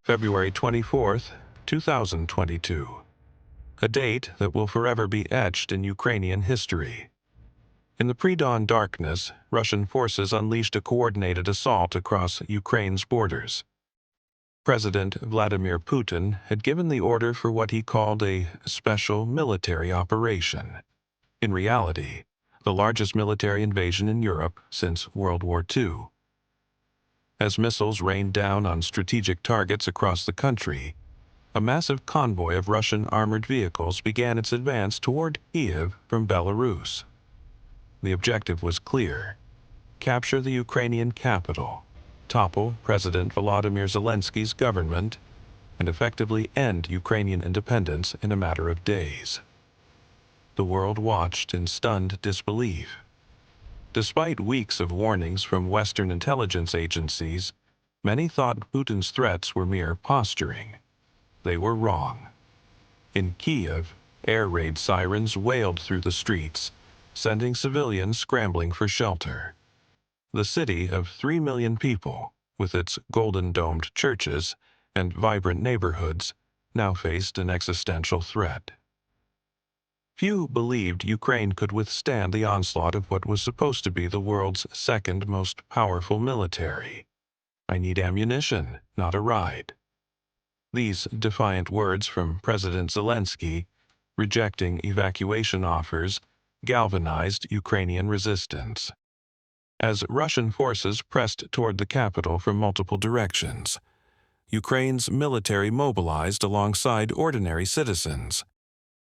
February 24th, 2022. A date that will forever be etched in Ukrainian history. In the pre-dawn darkness, Russian forces unleashed a coordinated assault across Ukraine's borders. President Vladimir Putin had given the order for what he called a special military operation. In reality, the largest military invasion in Europe since World War II. As missiles rained down on strategic targets across the country, a massive convoy of Russian armored vehicles began its advance toward Kiev from Belarus. The objective was clear: capture the Ukrainian capital, topple President Volodymyr Zelensky's government, and effectively end Ukrainian independence in a matter of days. The world watched in stunned disbelief. Despite weeks of warnings from Western intelligence agencies, many thought Putin's threats were mere posturing. They were wrong. In Kiev, air raid sirens wailed through the streets, sending civilians scrambling for shelter. The city of 3 million people, with its golden-domed churches and vibrant neighborhoods, now faced an existential threat. Few believed Ukraine could withstand the onslaught of what was supposed to be the world's second most powerful military. "I need ammunition, not a ride." These defiant words from President Zelensky, rejecting evacuation offers, galvanized Ukrainian resistance. As Russian forces pressed toward the capital from multiple directions, Ukraine's military mobilized alongside ordinary citizens.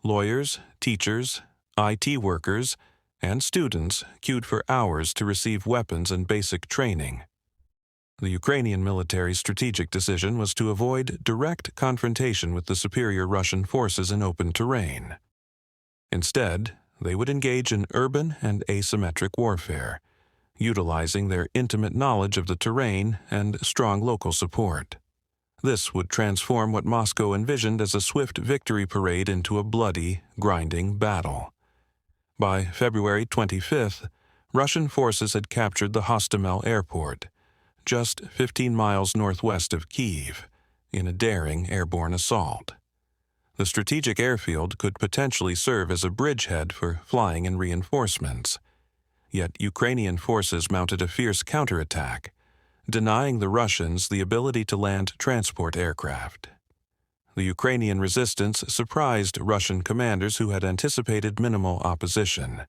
Lawyers, teachers, IT workers, and students queued for hours to receive weapons and basic training. The Ukrainian military's strategic decision was to avoid direct confrontation with the superior Russian forces in open terrain. Instead, they would engage in urban and asymmetric warfare, utilizing their intimate knowledge of the terrain and strong local support. This would transform what Moscow envisioned as a swift victory parade into a bloody, grinding battle. By February 25th, Russian forces had captured the Hostomel airport, just 15 miles northwest of Kyiv, in a daring airborne assault. The strategic airfield could potentially serve as a bridgehead for flying and reinforcements. Yet Ukrainian forces mounted a fierce counterattack, denying the Russians the ability to land transport aircraft. The Ukrainian resistance surprised Russian commanders who had anticipated minimal opposition.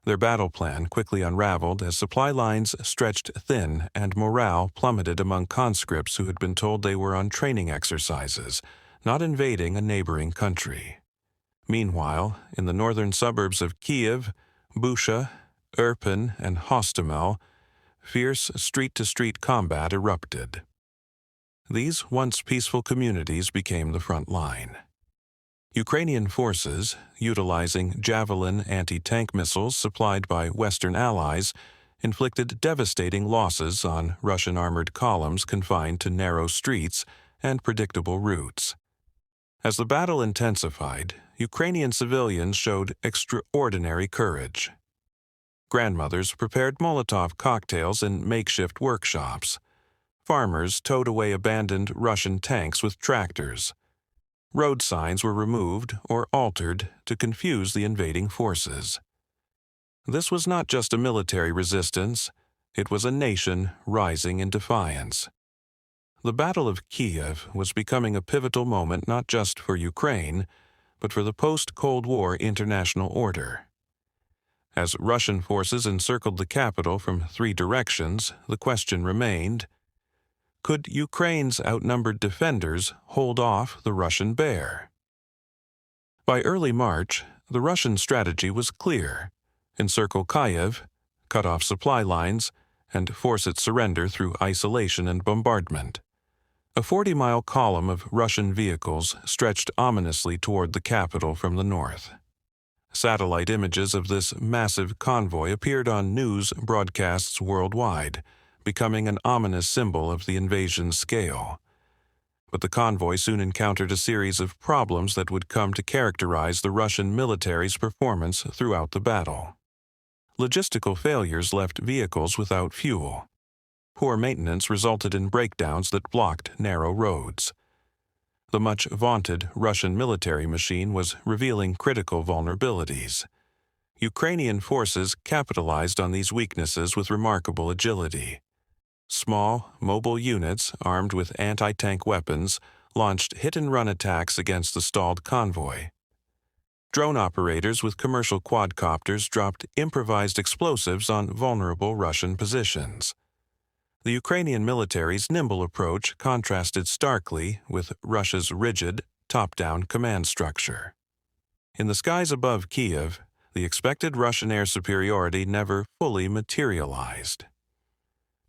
Their battle plan quickly unraveled as supply lines stretched thin and morale plummeted among conscripts who had been told they were on training exercises, not invading a neighboring country. Meanwhile, in the northern suburbs of Kiev, Busha, Irpin, and Hostomel, fierce street-to-street combat erupted. These once peaceful communities became the front line. Ukrainian forces, utilizing Javelin anti-tank missiles supplied by Western allies, inflicted devastating losses on Russian armored columns confined to narrow streets and predictable routes. As the battle intensified, Ukrainian civilians showed extraordinary courage. Grandmothers prepared Molotov cocktails in makeshift workshops. Farmers towed away abandoned Russian tanks with tractors. Road signs were removed or altered to confuse the invading forces. This was not just a military resistance, it was a nation rising in defiance. The Battle of Kiev was becoming a pivotal moment not just for Ukraine, but for the post-Cold War international order. As Russian forces encircled the capital from 3 directions, the question remained: could Ukraine's outnumbered defenders hold off the Russian bear? By early March, the Russian strategy was clear: encircle Kyiv, cut off supply lines, and force its surrender through isolation and bombardment. A 40-mile column of Russian vehicles stretched ominously toward the capital from the north. Satellite images of this massive convoy appeared on news broadcasts worldwide, becoming an ominous symbol of the invasion's scale. But the convoy soon encountered a series of problems that would come to characterize the Russian military's performance throughout the battle. Logistical failures left vehicles without fuel. Poor maintenance resulted in breakdowns that blocked narrow roads. The much vaunted Russian military machine was revealing critical vulnerabilities. Ukrainian forces capitalized on these weaknesses with remarkable agility. Small, mobile units armed with anti-tank weapons launched hit-and-run attacks against the stalled convoy. Drone operators with commercial quadcopters dropped improvised explosives on vulnerable Russian positions. The Ukrainian military's nimble approach contrasted starkly with Russia's rigid, top-down command structure. In the skies above Kiev, the expected Russian air superiority never fully materialized.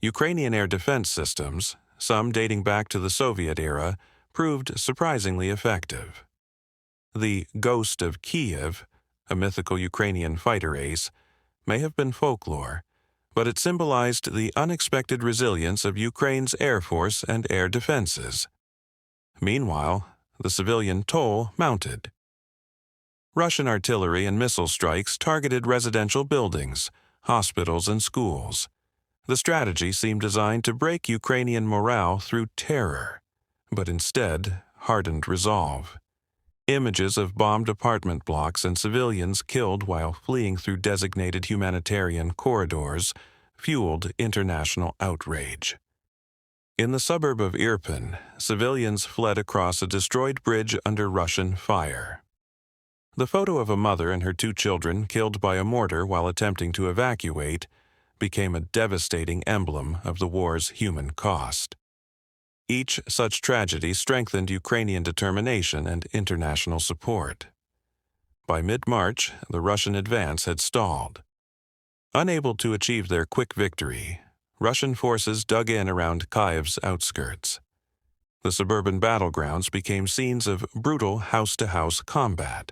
Ukrainian air defense systems, some dating back to the Soviet era, proved surprisingly effective. The Ghost of Kiev, a mythical Ukrainian fighter ace, may have been folklore, but it symbolized the unexpected resilience of Ukraine's air force and air defenses. Meanwhile, the civilian toll mounted. Russian artillery and missile strikes targeted residential buildings, hospitals, and schools. The strategy seemed designed to break Ukrainian morale through terror, but instead hardened resolve. Images of bombed apartment blocks and civilians killed while fleeing through designated humanitarian corridors fueled international outrage. In the suburb of Irpin, civilians fled across a destroyed bridge under Russian fire. The photo of a mother and her 2 children killed by a mortar while attempting to evacuate became a devastating emblem of the war's human cost. Each such tragedy strengthened Ukrainian determination and international support. By mid-March, the Russian advance had stalled. Unable to achieve their quick victory, Russian forces dug in around Kyiv's outskirts. The suburban battlegrounds became scenes of brutal house-to-house combat.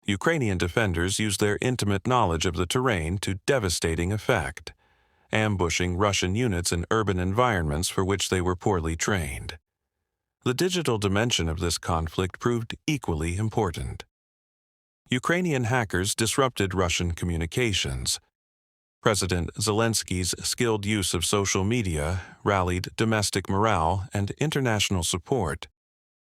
Ukrainian defenders used their intimate knowledge of the terrain to devastating effect, ambushing Russian units in urban environments for which they were poorly trained. The digital dimension of this conflict proved equally important. Ukrainian hackers disrupted Russian communications. President Zelensky's skilled use of social media rallied domestic morale and international support.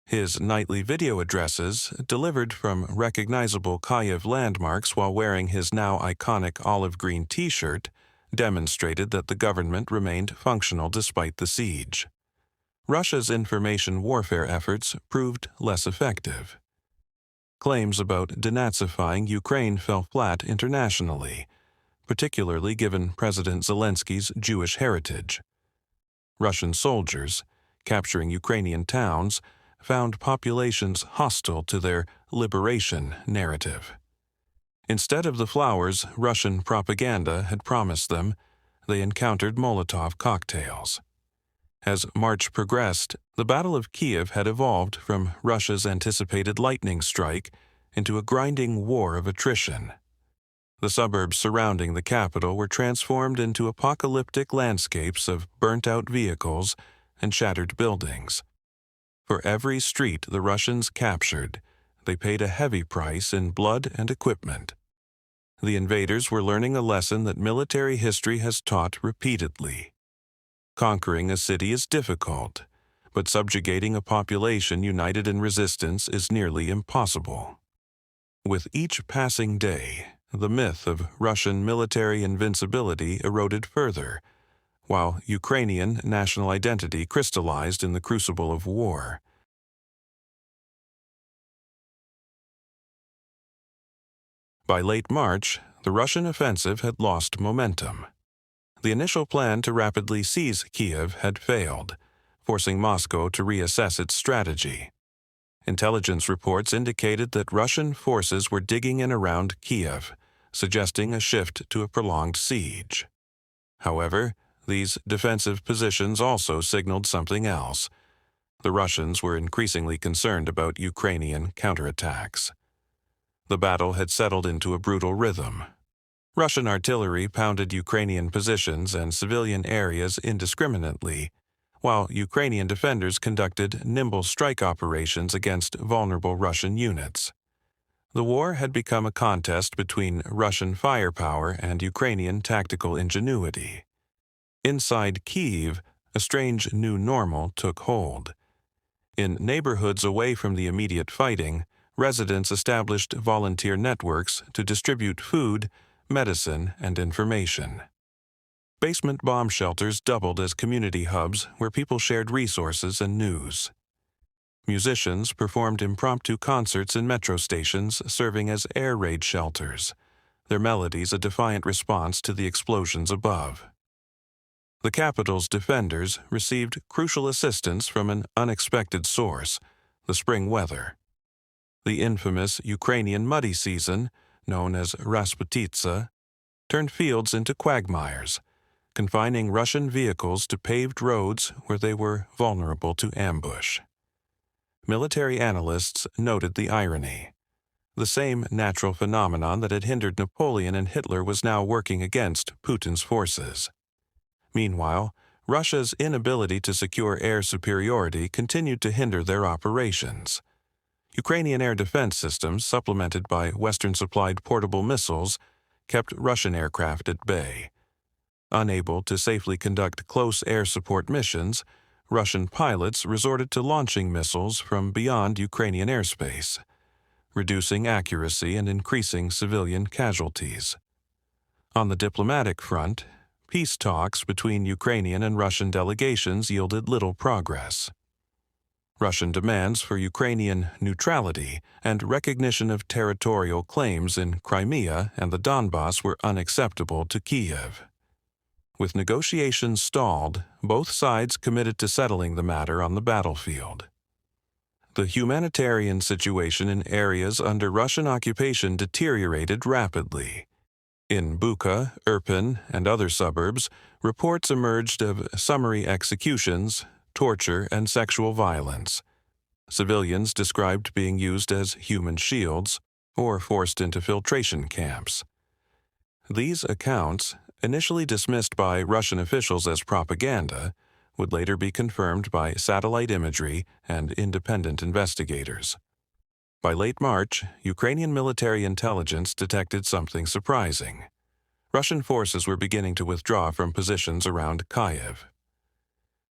His nightly video addresses, delivered from recognizable Kyiv landmarks while wearing his now iconic olive green T-shirt, demonstrated that the government remained functional despite the siege. Russia's information warfare efforts proved less effective. Claims about denazifying Ukraine fell flat internationally, particularly given President Zelensky's Jewish heritage. Russian soldiers, capturing Ukrainian towns, found populations hostile to their liberation narrative. Instead of the flowers Russian propaganda had promised them, they encountered Molotov cocktails. As March progressed, the Battle of Kiev had evolved from Russia's anticipated lightning strike into a grinding war of attrition. The suburbs surrounding the capital were transformed into apocalyptic landscapes of burnt-out vehicles and shattered buildings. For every street the Russians captured, they paid a heavy price in blood and equipment. The invaders were learning a lesson that military history has taught repeatedly. Conquering a city is difficult, but subjugating a population united in resistance is nearly impossible. With each passing day, the myth of Russian military invincibility eroded further, while Ukrainian national identity crystallized in the crucible of war. By late March, the Russian offensive had lost momentum. The initial plan to rapidly seize Kiev had failed, forcing Moscow to reassess its strategy. Intelligence reports indicated that Russian forces were digging in around Kiev, suggesting a shift to a prolonged siege. However, these defensive positions also signaled something else. The Russians were increasingly concerned about Ukrainian counterattacks. The battle had settled into a brutal rhythm. Russian artillery pounded Ukrainian positions and civilian areas indiscriminately, while Ukrainian defenders conducted nimble strike operations against vulnerable Russian units. The war had become a contest between Russian firepower and Ukrainian tactical ingenuity. Inside Kyiv, a strange new normal took hold. In neighborhoods away from the immediate fighting, residents established volunteer networks to distribute food, medicine, and information. Basement bomb shelters doubled as community hubs where people shared resources and news. Musicians performed impromptu concerts in metro stations, serving as air raid shelters, their melodies a defiant response to the explosions above. The capital's defenders received crucial assistance from an unexpected source, the spring weather. The infamous Ukrainian muddy season, known as Rasputitsa, turned fields into quagmires, confining Russian vehicles to paved roads where they were vulnerable to ambush. Military analysts noted the irony. The same natural phenomenon that had hindered Napoleon and Hitler was now working against Putin's forces. Meanwhile, Russia's inability to secure air superiority continued to hinder their operations. Ukrainian air defense systems, supplemented by Western-supplied portable missiles, kept Russian aircraft at bay. Unable to safely conduct close air support missions, Russian pilots resorted to launching missiles from beyond Ukrainian airspace, reducing accuracy and increasing civilian casualties. On the diplomatic front, peace talks between Ukrainian and Russian delegations yielded little progress. Russian demands for Ukrainian neutrality and recognition of territorial claims in Crimea and the Donbass were unacceptable to Kyiv. With negotiations stalled, both sides committed to settling the matter on the battlefield. The humanitarian situation in areas under Russian occupation deteriorated rapidly. In Bucha, Irpin, and other suburbs, reports emerged of summary executions, torture, and sexual violence. Civilians described being used as human shields or forced into filtration camps. These accounts, initially dismissed by Russian officials as propaganda, would later be confirmed by satellite imagery and independent investigators. By late March, Ukrainian military intelligence detected something surprising. Russian forces were beginning to withdraw from positions around Kyiv.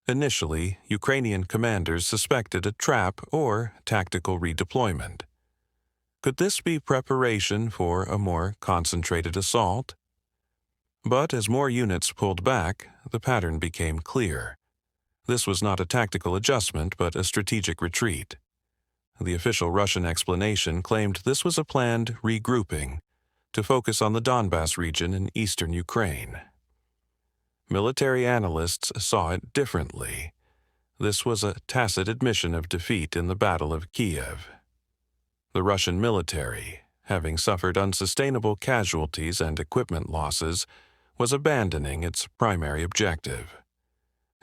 Initially, Ukrainian commanders suspected a trap or tactical redeployment. Could this be preparation for a more concentrated assault? But as more units pulled back, the pattern became clear. This was not a tactical adjustment, but a strategic retreat. The official Russian explanation claimed this was a planned regrouping to focus on the Donbass region in eastern Ukraine. Military analysts saw it differently. This was a tacit admission of defeat in the Battle of Kyiv. The Russian military, having suffered unsustainable casualties and equipment losses, was abandoning its primary objective.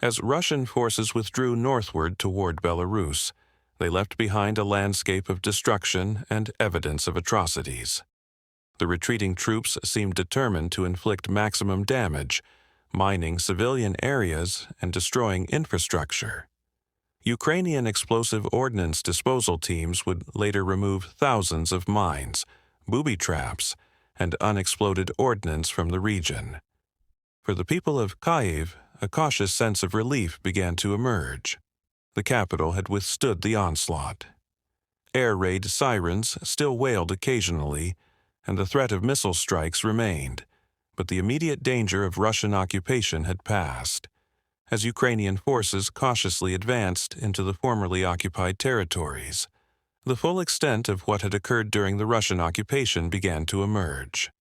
As Russian forces withdrew northward toward Belarus, they left behind a landscape of destruction and evidence of atrocities. The retreating troops seemed determined to inflict maximum damage, mining civilian areas and destroying infrastructure. Ukrainian explosive ordnance disposal teams would later remove thousands of mines, booby traps, and unexploded ordnance from the region. For the people of Kyiv, a cautious sense of relief began to emerge. The capital had withstood the onslaught. Air raid sirens still wailed occasionally, and the threat of missile strikes remained, but the immediate danger of Russian occupation had passed. As Ukrainian forces cautiously advanced into the formerly occupied territories, the full extent of what had occurred during the Russian occupation began to emerge.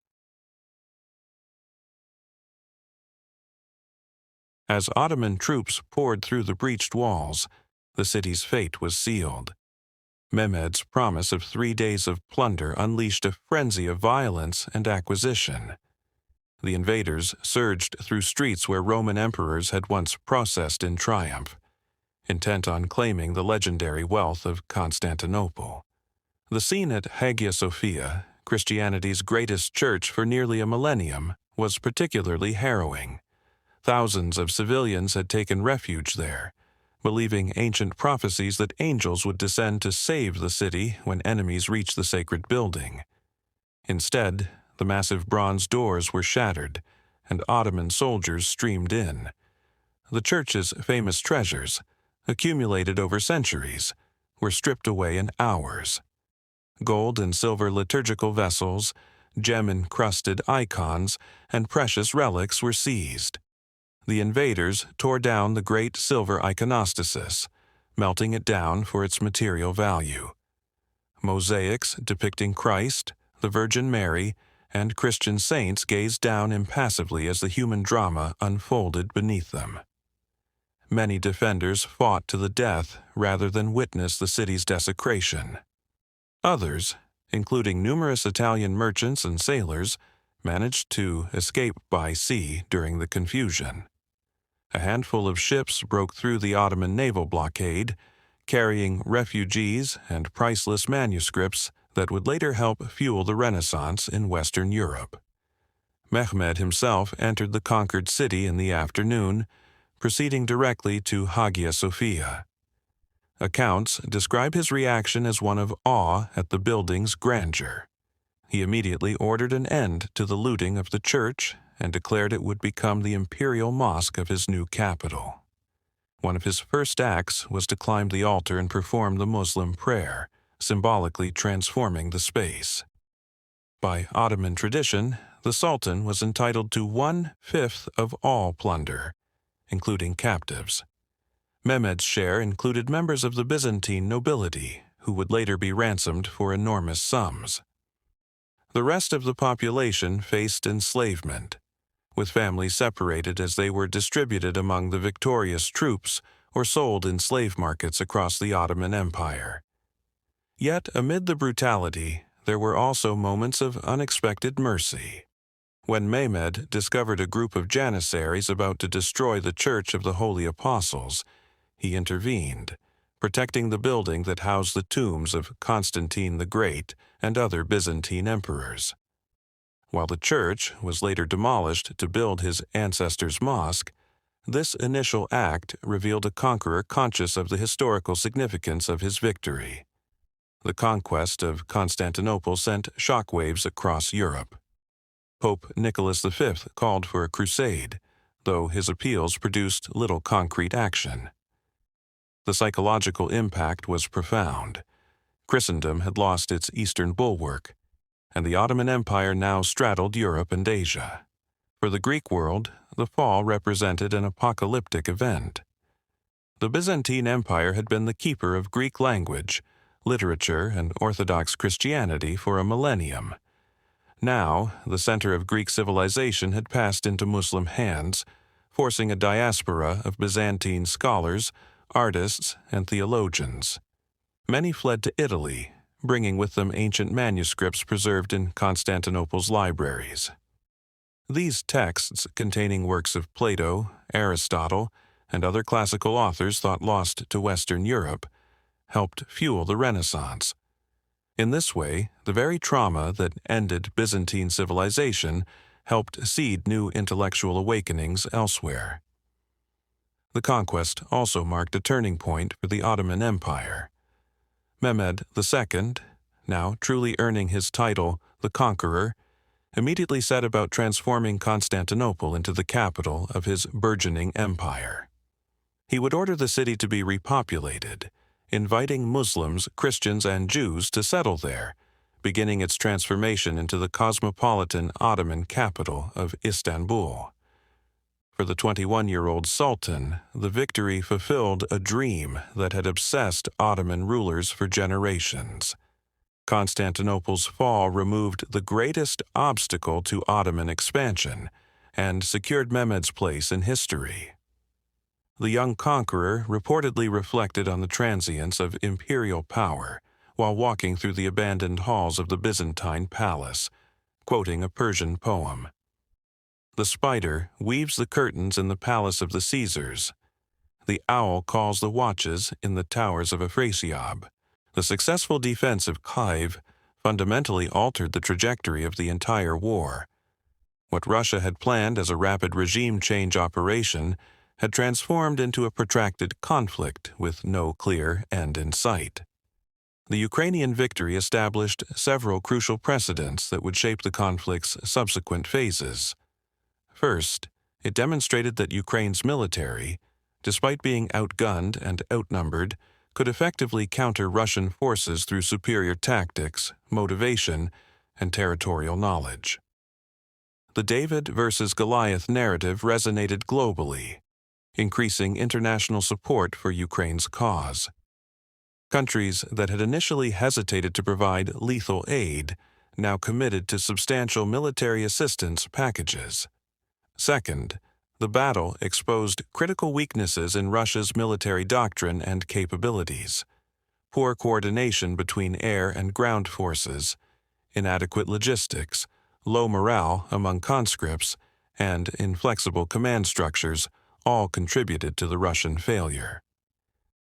As Ottoman troops poured through the breached walls, the city's fate was sealed. Mehmed's promise of 3 days of plunder unleashed a frenzy of violence and acquisition. The invaders surged through streets where Roman emperors had once processed in triumph, intent on claiming the legendary wealth of Constantinople. The scene at Hagia Sophia, Christianity's greatest church for nearly a millennium, was particularly harrowing. Thousands of civilians had taken refuge there, believing ancient prophecies that angels would descend to save the city when enemies reached the sacred building. Instead, the massive bronze doors were shattered, and Ottoman soldiers streamed in, the church's famous treasures, accumulated over centuries, were stripped away in hours. Gold and silver liturgical vessels, gem-encrusted icons, and precious relics were seized. The invaders tore down the great silver iconostasis, melting it down for its material value. Mosaics depicting Christ, the Virgin Mary, and Christian saints gazed down impassively as the human drama unfolded beneath them. Many defenders fought to the death rather than witness the city's desecration. Others, including numerous Italian merchants and sailors, managed to escape by sea during the confusion. A handful of ships broke through the Ottoman naval blockade, carrying refugees and priceless manuscripts that would later help fuel the Renaissance in Western Europe. Mehmed himself entered the conquered city in the afternoon, proceeding directly to Hagia Sophia. Accounts describe his reaction as one of awe at the building's grandeur. He immediately ordered an end to the looting of the church and declared it would become the imperial mosque of his new capital. One of his first acts was to climb the altar and perform the Muslim prayer, symbolically transforming the space. By Ottoman tradition, the Sultan was entitled to 1/5 of all plunder, including captives. Mehmed's share included members of the Byzantine nobility, who would later be ransomed for enormous sums. The rest of the population faced enslavement, with families separated as they were distributed among the victorious troops or sold in slave markets across the Ottoman Empire. Yet, amid the brutality, there were also moments of unexpected mercy. When Mehmed discovered a group of Janissaries about to destroy the Church of the Holy Apostles, he intervened, protecting the building that housed the tombs of Constantine the Great and other Byzantine emperors. While the church was later demolished to build his ancestors' mosque, this initial act revealed a conqueror conscious of the historical significance of his victory. The conquest of Constantinople sent shockwaves across Europe. Pope Nicholas V called for a crusade, though his appeals produced little concrete action. The psychological impact was profound. Christendom had lost its eastern bulwark, and the Ottoman Empire now straddled Europe and Asia. For the Greek world, the fall represented an apocalyptic event. The Byzantine Empire had been the keeper of Greek language, literature, and Orthodox Christianity for a millennium. Now, the center of Greek civilization had passed into Muslim hands, forcing a diaspora of Byzantine scholars, artists, and theologians. Many fled to Italy, bringing with them ancient manuscripts preserved in Constantinople's libraries. These texts, containing works of Plato, Aristotle, and other classical authors thought lost to Western Europe, helped fuel the Renaissance. In this way, the very trauma that ended Byzantine civilization helped seed new intellectual awakenings elsewhere. The conquest also marked a turning point for the Ottoman Empire. Mehmed II, now truly earning his title, the Conqueror, immediately set about transforming Constantinople into the capital of his burgeoning empire. He would order the city to be repopulated, inviting Muslims, Christians, and Jews to settle there, beginning its transformation into the cosmopolitan Ottoman capital of Istanbul. For the 21-year-old Sultan, the victory fulfilled a dream that had obsessed Ottoman rulers for generations. Constantinople's fall removed the greatest obstacle to Ottoman expansion and secured Mehmed's place in history. The young conqueror reportedly reflected on the transience of imperial power while walking through the abandoned halls of the Byzantine palace, quoting a Persian poem. The spider weaves the curtains in the palace of the Caesars. The owl calls the watches in the towers of Afrasiab. The successful defense of Kiev fundamentally altered the trajectory of the entire war. What Russia had planned as a rapid regime change operation had transformed into a protracted conflict with no clear end in sight. The Ukrainian victory established several crucial precedents that would shape the conflict's subsequent phases. First, It demonstrated that Ukraine's military, despite being outgunned and outnumbered, could effectively counter Russian forces through superior tactics, motivation, and territorial knowledge. The David versus Goliath narrative resonated globally, increasing international support for Ukraine's cause. Countries that had initially hesitated to provide lethal aid now committed to substantial military assistance packages. Second, the battle exposed critical weaknesses in Russia's military doctrine and capabilities: poor coordination between air and ground forces, inadequate logistics, low morale among conscripts, and inflexible command structures all contributed to the Russian failure.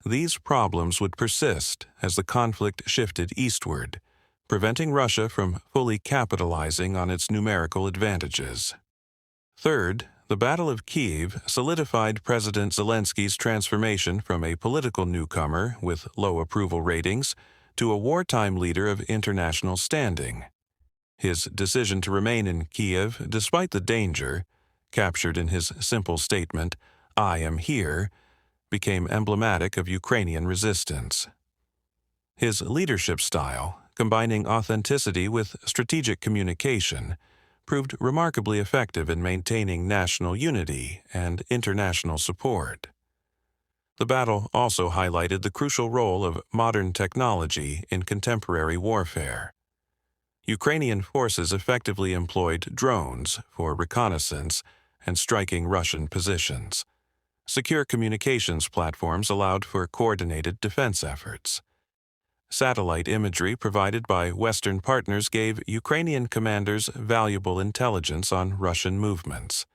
These problems would persist as the conflict shifted eastward, preventing Russia from fully capitalizing on its numerical advantages. Third, the Battle of Kiev solidified President Zelensky's transformation from a political newcomer with low approval ratings to a wartime leader of international standing. His decision to remain in Kiev despite the danger, captured in his simple statement, "I am here," became emblematic of Ukrainian resistance. His leadership style, combining authenticity with strategic communication, proved remarkably effective in maintaining national unity and international support. The battle also highlighted the crucial role of modern technology in contemporary warfare. Ukrainian forces effectively employed drones for reconnaissance and striking Russian positions. Secure communications platforms allowed for coordinated defense efforts. Satellite imagery provided by Western partners gave Ukrainian commanders valuable intelligence on Russian movements.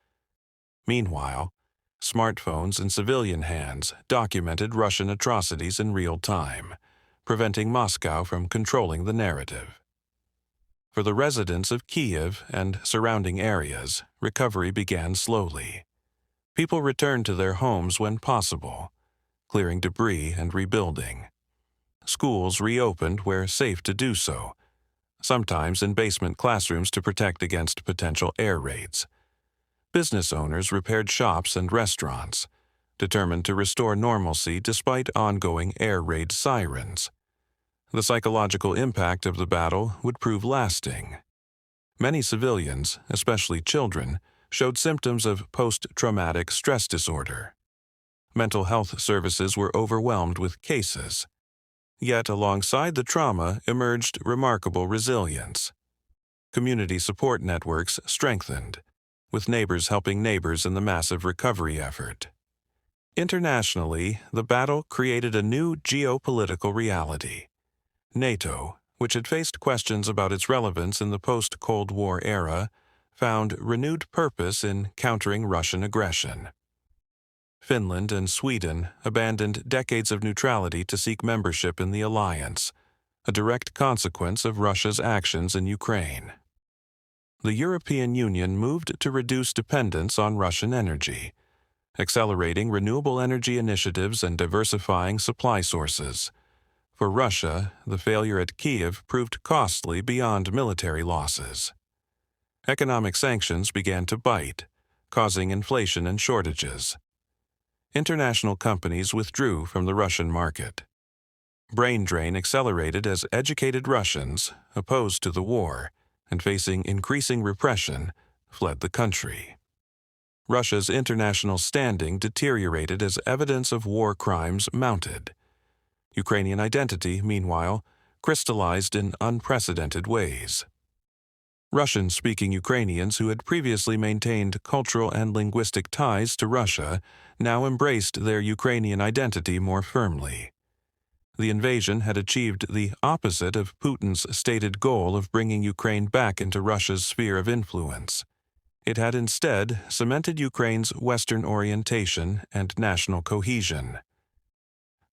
Meanwhile, smartphones in civilian hands documented Russian atrocities in real time, preventing Moscow from controlling the narrative. For the residents of Kiev and surrounding areas, recovery began slowly. People returned to their homes when possible, clearing debris and rebuilding. Schools reopened where safe to do so, sometimes in basement classrooms to protect against potential air raids. Business owners repaired shops and restaurants, determined to restore normalcy despite ongoing air raid sirens. The psychological impact of the battle would prove lasting. Many civilians, especially children, showed symptoms of post-traumatic stress disorder. Mental health services were overwhelmed with cases. Yet alongside the trauma emerged remarkable resilience. Community support networks strengthened, with neighbors helping neighbors in the massive recovery effort. Internationally, the battle created a new geopolitical reality. NATO, which had faced questions about its relevance in the post-Cold War era, found renewed purpose in countering Russian aggression. Finland and Sweden abandoned decades of neutrality to seek membership in the alliance, a direct consequence of Russia's actions in Ukraine. The European Union moved to reduce dependence on Russian energy, accelerating renewable energy initiatives and diversifying supply sources. For Russia, the failure at Kiev proved costly beyond military losses. Economic sanctions began to bite, causing inflation and shortages. International companies withdrew from the Russian market. Brain drain accelerated as educated Russians, opposed to the war and facing increasing repression, fled the country. Russia's international standing deteriorated as evidence of war crimes mounted. Ukrainian identity, meanwhile, crystallized in unprecedented ways. Russian-speaking Ukrainians who had previously maintained cultural and linguistic ties to Russia now embraced their Ukrainian identity more firmly. The invasion had achieved the opposite of Putin's stated goal of bringing Ukraine back into Russia's sphere of influence. It had instead cemented Ukraine's Western orientation and national cohesion.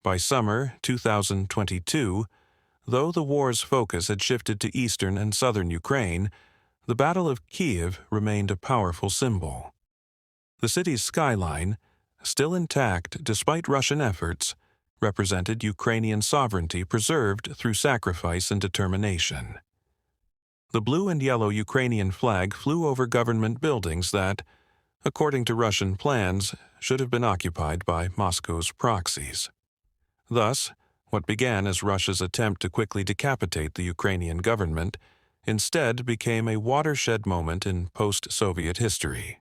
By summer 2022, though the war's focus had shifted to eastern and southern Ukraine, the Battle of Kiev remained a powerful symbol. The city's skyline, still intact despite Russian efforts, represented Ukrainian sovereignty preserved through sacrifice and determination. The blue and yellow Ukrainian flag flew over government buildings that, according to Russian plans, should have been occupied by Moscow's proxies. Thus, what began as Russia's attempt to quickly decapitate the Ukrainian government instead became a watershed moment in post-Soviet history.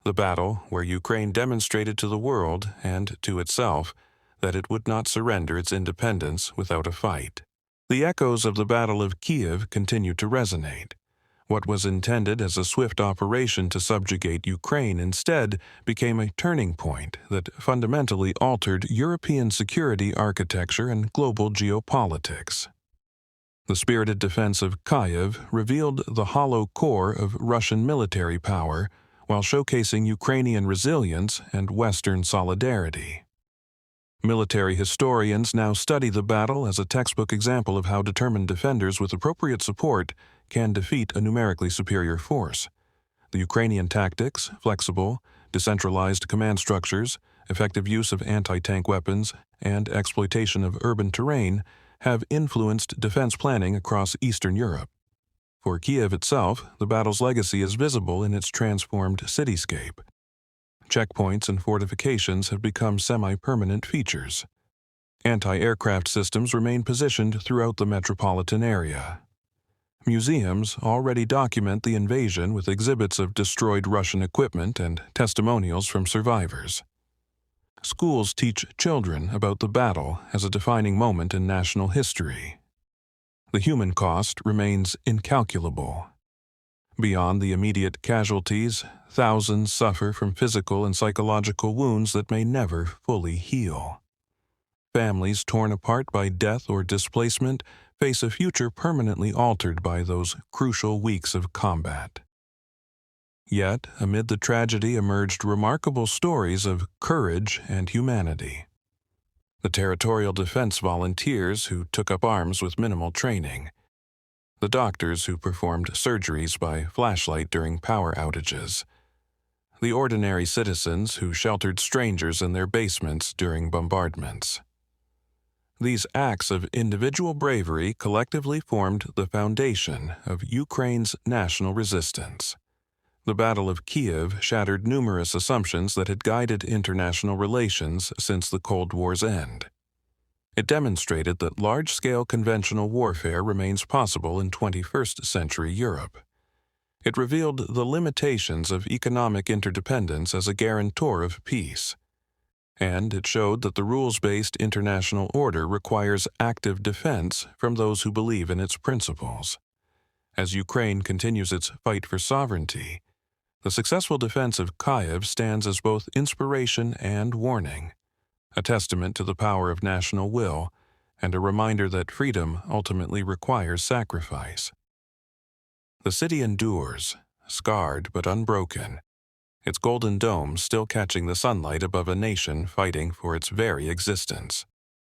The battle where Ukraine demonstrated to the world and to itself that it would not surrender its independence without a fight. The echoes of the Battle of Kiev continued to resonate. What was intended as a swift operation to subjugate Ukraine instead became a turning point that fundamentally altered European security architecture and global geopolitics. The spirited defense of Kiev revealed the hollow core of Russian military power while showcasing Ukrainian resilience and Western solidarity. Military historians now study the battle as a textbook example of how determined defenders with appropriate support can defeat a numerically superior force. The Ukrainian tactics, flexible, decentralized command structures, effective use of anti-tank weapons, and exploitation of urban terrain have influenced defense planning across Eastern Europe. For Kiev itself, the battle's legacy is visible in its transformed cityscape. Checkpoints and fortifications have become semi-permanent features. Anti-aircraft systems remain positioned throughout the metropolitan area. Museums already document the invasion with exhibits of destroyed Russian equipment and testimonials from survivors. Schools teach children about the battle as a defining moment in national history. The human cost remains incalculable. Beyond the immediate casualties, thousands suffer from physical and psychological wounds that may never fully heal. Families torn apart by death or displacement face a future permanently altered by those crucial weeks of combat. Yet, amid the tragedy emerged remarkable stories of courage and humanity. The territorial defense volunteers who took up arms with minimal training, the doctors who performed surgeries by flashlight during power outages, the ordinary citizens who sheltered strangers in their basements during bombardments. These acts of individual bravery collectively formed the foundation of Ukraine's national resistance. The Battle of Kiev shattered numerous assumptions that had guided international relations since the Cold War's end. It demonstrated that large-scale conventional warfare remains possible in 21st century Europe. It revealed the limitations of economic interdependence as a guarantor of peace. And it showed that the rules-based international order requires active defense from those who believe in its principles. As Ukraine continues its fight for sovereignty, the successful defense of Kiev stands as both inspiration and warning, a testament to the power of national will and a reminder that freedom ultimately requires sacrifice. The city endures, scarred but unbroken, its golden dome still catching the sunlight above a nation fighting for its very existence.